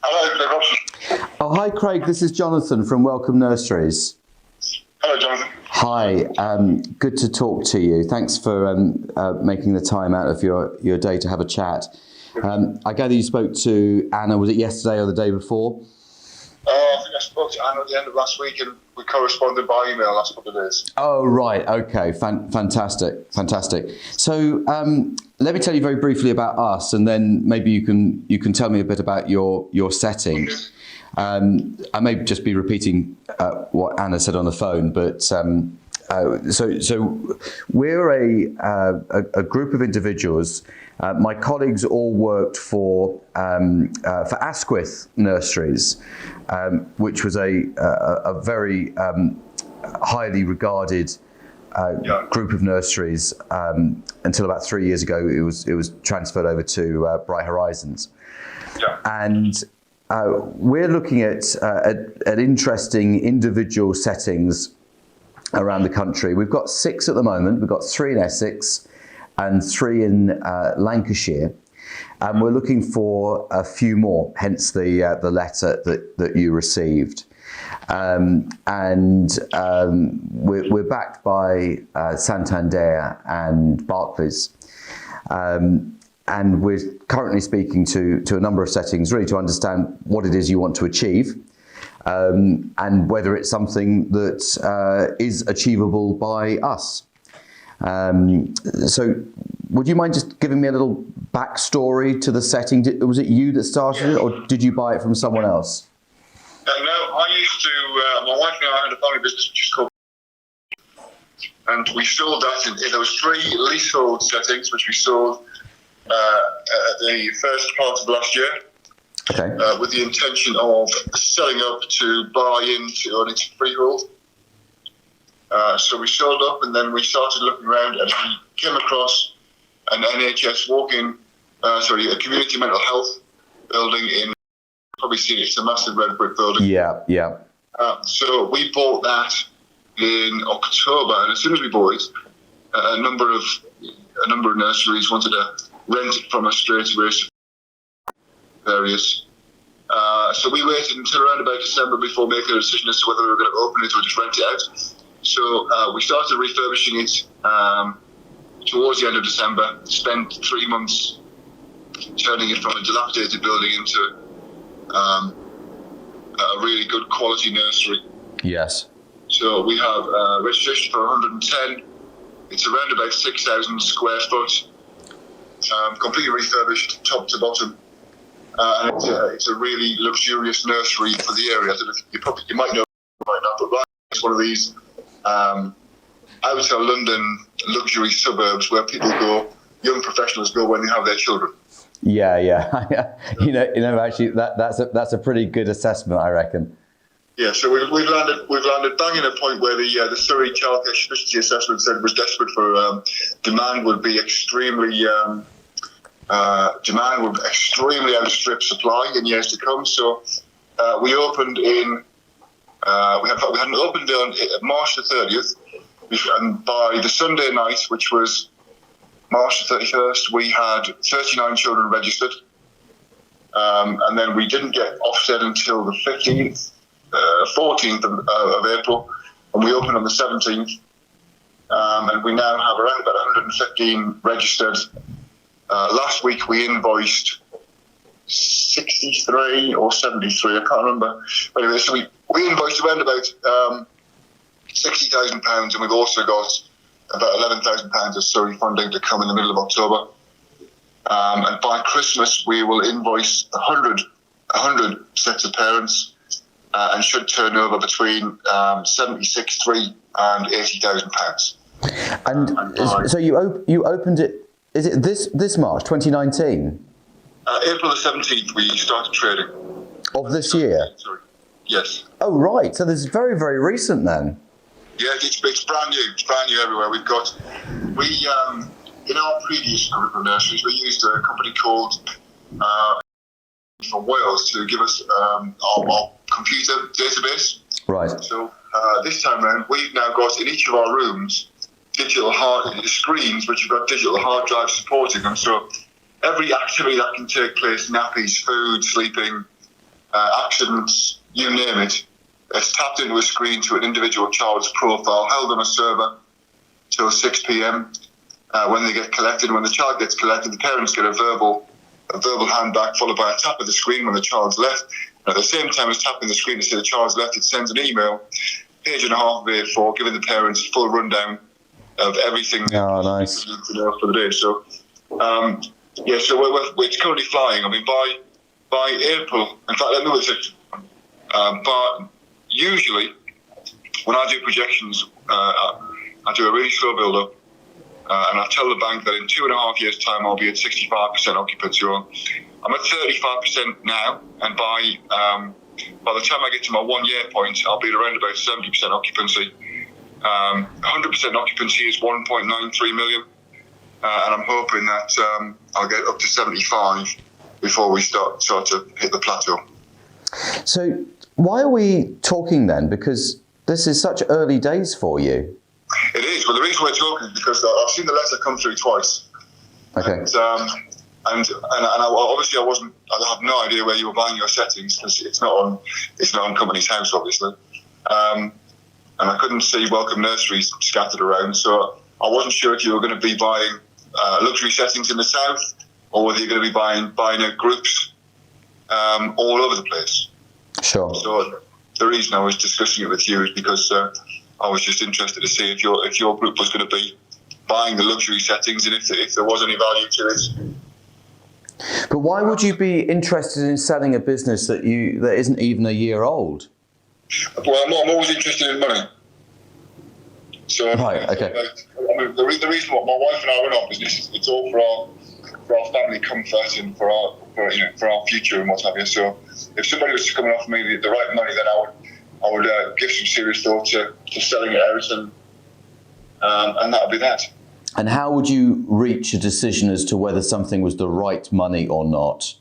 Hello, Dave Robson. Oh, hi, Craig. This is Jonathan from Welcome Nurseries. Hello, Jonathan. Hi. Good to talk to you. Thanks for making the time out of your day to have a chat. I gather you spoke to Anna, was it yesterday or the day before? I think I spoke to Anna at the end of last week and we corresponded by email last couple of days. Oh, right. Okay. Fantastic. So let me tell you very briefly about us, and then maybe you can tell me a bit about your setting. I may just be repeating what Anna said on the phone, but so we're a group of individuals. My colleagues all worked for Asquith Nurseries, which was a very highly regarded group of nurseries until about 3 years ago. It was transferred over to Bright Horizons, and we're looking at interesting individual settings around the country. We've got 6 at the moment. We've got 3 in Essex and 3 in Lancashire, and we're looking for a few more. Hence the letter that you received, we're backed by Santander and Barclays, and we're currently speaking to a number of settings, really to understand what it is you want to achieve, and whether it's something that is achievable by us. So would you mind just giving me a little backstory to the setting? Was it you that started it, or did you buy it from someone else? No, I used to, my wife and I had a family business which is called, and we sold that there was 3 leasehold settings which we sold at the first part of last year. Okay. With the intention of selling up to buy into own it freehold. So we sold up, and then we started looking around, and we came across an NHS a community mental health building in, probably seen it, it's a massive red brick building. Yeah. So we bought that in October, and as soon as we bought it, a number of nurseries wanted to rent it from us straight away. Various. So we waited until around about December before making a decision as to whether we were going to open it or just rent it out. So we started refurbishing it towards the end of December, spent 3 months turning it from a dilapidated building into a really good quality nursery. Yes. So we have registration for 110. It's around about 6,000 square foot, completely refurbished top to bottom. And it's a really luxurious nursery for the area. I don't know if you might know right now, but it's one of these outer London luxury suburbs where people go, young professionals go when they have their children. Yeah. you know, actually, that's a pretty good assessment, I reckon. Yeah, so we've landed bang in a point where the Surrey Childcare Sufficiency Assessment said was desperate for demand would extremely outstrip supply in years to come. So we opened in. We hadn't opened on March the 30th, and by the Sunday night, which was March the 31st, we had 39 children registered, and then we didn't get offset until the 14th of April, and we opened on the 17th, and we now have around about 115 registered. Last week we invoiced 63 or 73, I can't remember. But anyway, so we invoiced around about £60,000, and we've also got about £11,000 of Surrey funding to come in the middle of October. And by Christmas we will invoice 100 sets of parents, and should turn over between £76,300 and £80,000. And so you opened it. Is it this March 2019? April the 17th we started trading. Of this year? Sorry. Yes. Oh, right. So this is very, very recent then. Yeah, it's brand new. It's brand new everywhere. In our previous group of nurseries, we used a company called from Wales to give us our computer database. Right. So this time around, we've now got in each of our rooms digital screens which have got digital hard drives supporting them. So every activity that can take place, nappies, food, sleeping, accidents, you name it. It's tapped into a screen to an individual child's profile, held on a server till 6 p.m. When they get collected, when the child gets collected, the parents get a verbal hand back, followed by a tap of the screen when the child's left. And at the same time as tapping the screen to say the child's left, it sends an email, page and a half of A4, giving the parents a full rundown of everything nice. they need to know for the day. So, so it's currently flying. I mean, by April, in fact, let me but usually when I do projections, I do a really slow build-up, and I tell the bank that in 2.5 years' time I'll be at 65% occupancy. I'm at 35% now, and by the time I get to my 1 year point, I'll be at around about 70% occupancy. 100% occupancy is 1.93 million, and I'm hoping that I'll get up to 75 before we start to hit the plateau. So why are we talking then? Because this is such early days for you. It is. Well, the reason we're talking is because I've seen the letter come through twice. Okay. And obviously I have no idea where you were buying your settings, because it's not on Company's House, obviously. And I couldn't see Welcome Nurseries scattered around, so I wasn't sure if you were going to be buying luxury settings in the south, or whether you're going to be buying out groups all over the place. Sure. So the reason I was discussing it with you is because I was just interested to see if your group was going to be buying the luxury settings, and if there was any value to it. But why would you be interested in selling a business that isn't even a year old? Well, I'm always interested in money. So right. Okay. The reason why my wife and I run our business, it's all for our family comfort and for our future and what have you. So if somebody was to come and offer me the right money, then I would give some serious thought to selling it out, and that would be that. And how would you reach a decision as to whether something was the right money or not?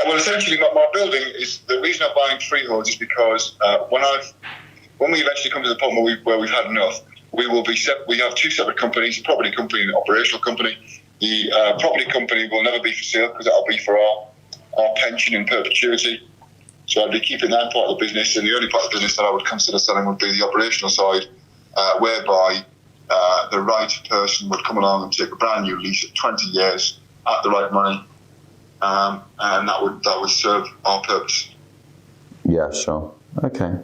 Well, essentially, my building is the reason I'm buying freeholds is because when we eventually come to the point where we've had enough, we have two separate companies: a property company and an operational company. The property company will never be for sale, because that'll be for our pension in perpetuity. So I'd be keeping that part of the business, and the only part of the business that I would consider selling would be the operational side, whereby the right person would come along and take a brand new lease at 20 years at the right money, and that would serve our purpose. Yeah, sure. Okay.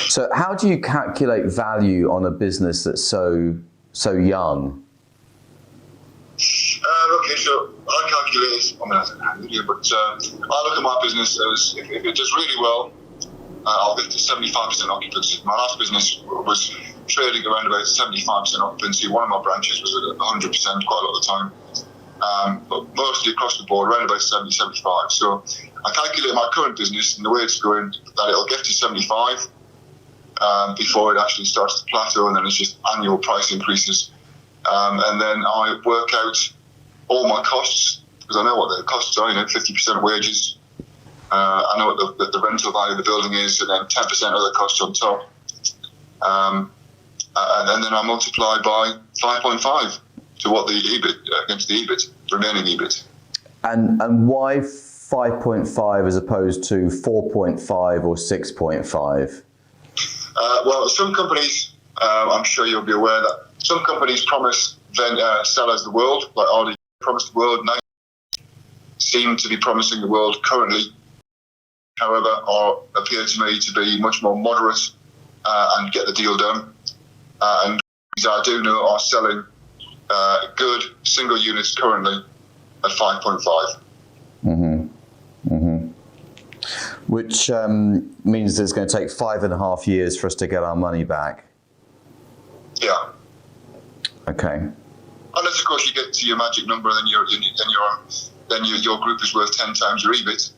So how do you calculate value on a business that's so young? Okay, so I calculate, I look at my business as if it does really well, I'll get to 75% occupancy. My last business was trading around about 75% occupancy. One of my branches was at 100% quite a lot of the time, but mostly across the board, around about 70-75. So I calculate my current business and the way it's going, that it'll get to 75 before it actually starts to plateau, and then it's just annual price increases. And then I work out all my costs, because I know what the costs are, 50% wages. I know what the rental value of the building is, and then 10% other costs on top. And then I multiply by 5.5 to what the EBIT, against the EBIT, remaining EBIT. And why 5.5 as opposed to 4.5 or 6.5? Well, some companies, I'm sure you'll be aware that some companies promise sellers the world, like already promised the world, now seem to be promising the world currently. However, appear to me to be much more moderate and get the deal done. And I do know are selling good single units currently at 5.5. Which means that it's going to take 5.5 years for us to get our money back. Yeah. Okay. Unless, of course, you get to your magic number, and then your group is worth 10 times your EBIT.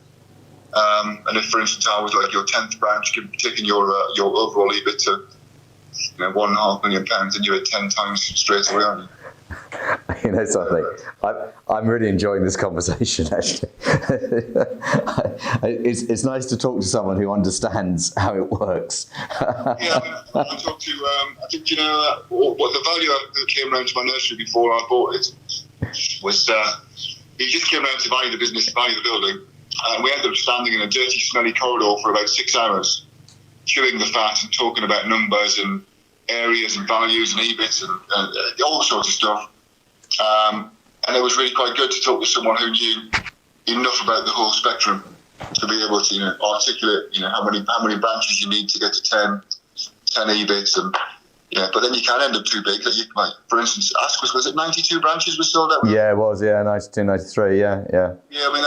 And if, for instance, I was like your 10th branch, taking your overall EBIT to £1.5 million, and you're at 10 times straight away, aren't you? You know something, I'm really enjoying this conversation, actually. It's nice to talk to someone who understands how it works. Yeah, I talked to, I think, what the value that came around to my nursery before I bought it was, he just came around to value the business, value the building, And we ended up standing in a dirty, smelly corridor for about 6 hours, chewing the fat and talking about numbers and areas and values and EBITs and all sorts of stuff. And it was really quite good to talk to someone who knew enough about the whole spectrum to be able to, articulate, how many branches you need to get to 10 EBITs, and but then you can end up too big. Like, for instance, Asquith, was it 92 branches we sold out? Yeah, it was. Yeah, 92, 93. Yeah. Yeah, I mean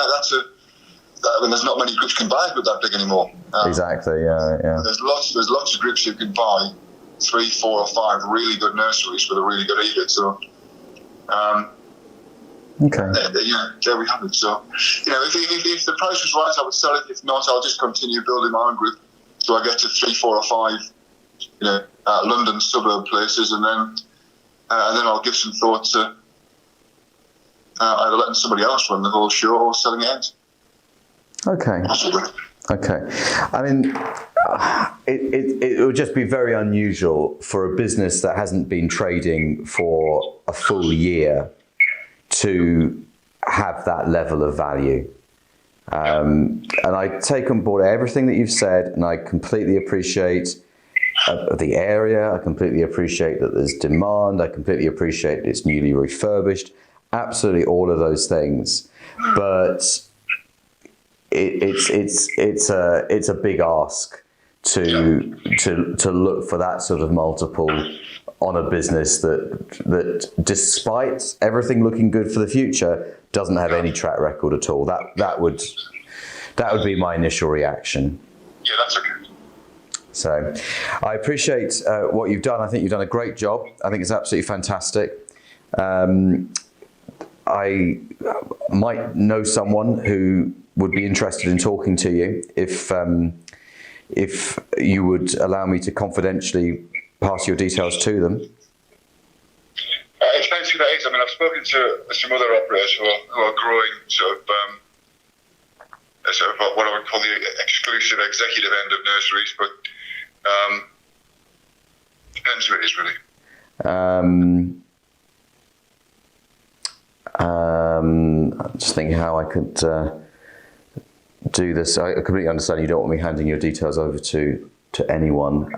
there's not many groups can buy a group that big anymore. Exactly. Yeah. There's lots of groups who can buy 3, 4, or 5 really good nurseries with a really good EBIT. So, okay. There we have it. So, if the price was right, I would sell it. If not, I'll just continue building my own group so I get to 3, 4, or 5, London suburb places, and then I'll give some thought to either letting somebody else run the whole show or selling it. Okay. Possibly. Okay. I mean, it would just be very unusual for a business that hasn't been trading for a full year to have that level of value. And I take on board everything that you've said, and I completely appreciate the area. I completely appreciate that there's demand. I completely appreciate it's newly refurbished. Absolutely all of those things. But it's a big ask to look for that sort of multiple on a business that despite everything looking good for the future doesn't have any track record at all. That would be my initial reaction. Yeah, that's okay. So I appreciate what you've done. I think you've done a great job. I think it's absolutely fantastic. I might know someone who would be interested in talking to you if you would allow me to confidentially pass your details to them. It depends who that is. I mean, I've spoken to some other operators who are growing sort of what I would call the exclusive executive end of nurseries, but depends who it is, really. I'm just thinking how I could do this. I completely understand you don't want me handing your details over to anyone.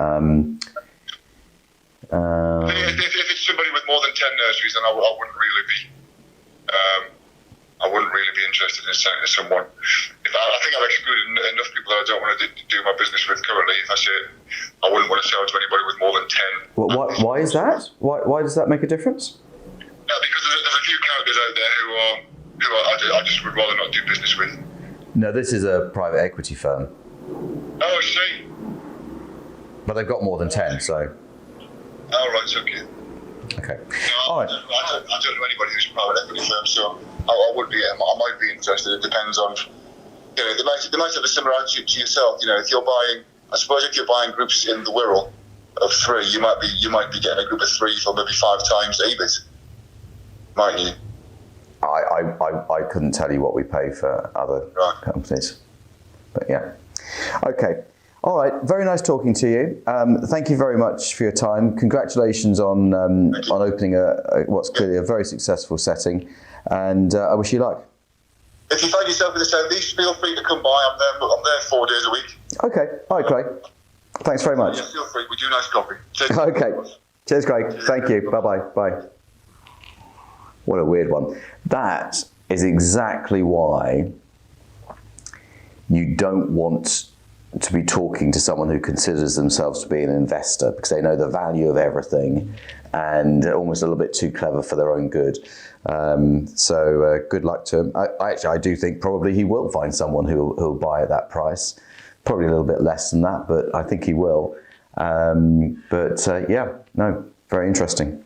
If it's somebody with more than 10 nurseries, then I wouldn't really be interested in selling to someone. I think I've excluded enough people that I don't want to do my business with currently. If I say I wouldn't want to sell to anybody with more than 10. Well, why is that? Why does that make a difference? No, because there's a few characters out there who I just would rather not do business with. No, this is a private equity firm. Oh, I see. But they've got more than 10, so. Oh, right, okay. Okay. No, all right. I don't know anybody who's a private equity firm, so I might be interested. It depends on, they might have a similar attitude to yourself. If you're buying, I suppose if you're buying groups in the Wirral of 3, you might be getting a group of 3 for maybe 5 times EBIT, mightn't you? I couldn't tell you what we pay for other companies, but yeah. Okay. All right. Very nice talking to you. Thank you very much for your time. Congratulations on opening what's clearly a very successful setting, and I wish you luck. If you find yourself in the southeast, feel free to come by. I'm there 4 days a week. Okay. All right, Craig. Thanks very much. Yeah, feel free. We do nice coffee. Okay. Cheers, Craig. Thank you. Bye-bye. Bye. What a weird one. That is exactly why you don't want to be talking to someone who considers themselves to be an investor, because they know the value of everything and almost a little bit too clever for their own good. So good luck to him. I do think probably he will find someone who'll buy at that price. Probably a little bit less than that, but I think he will. Yeah, no, very interesting.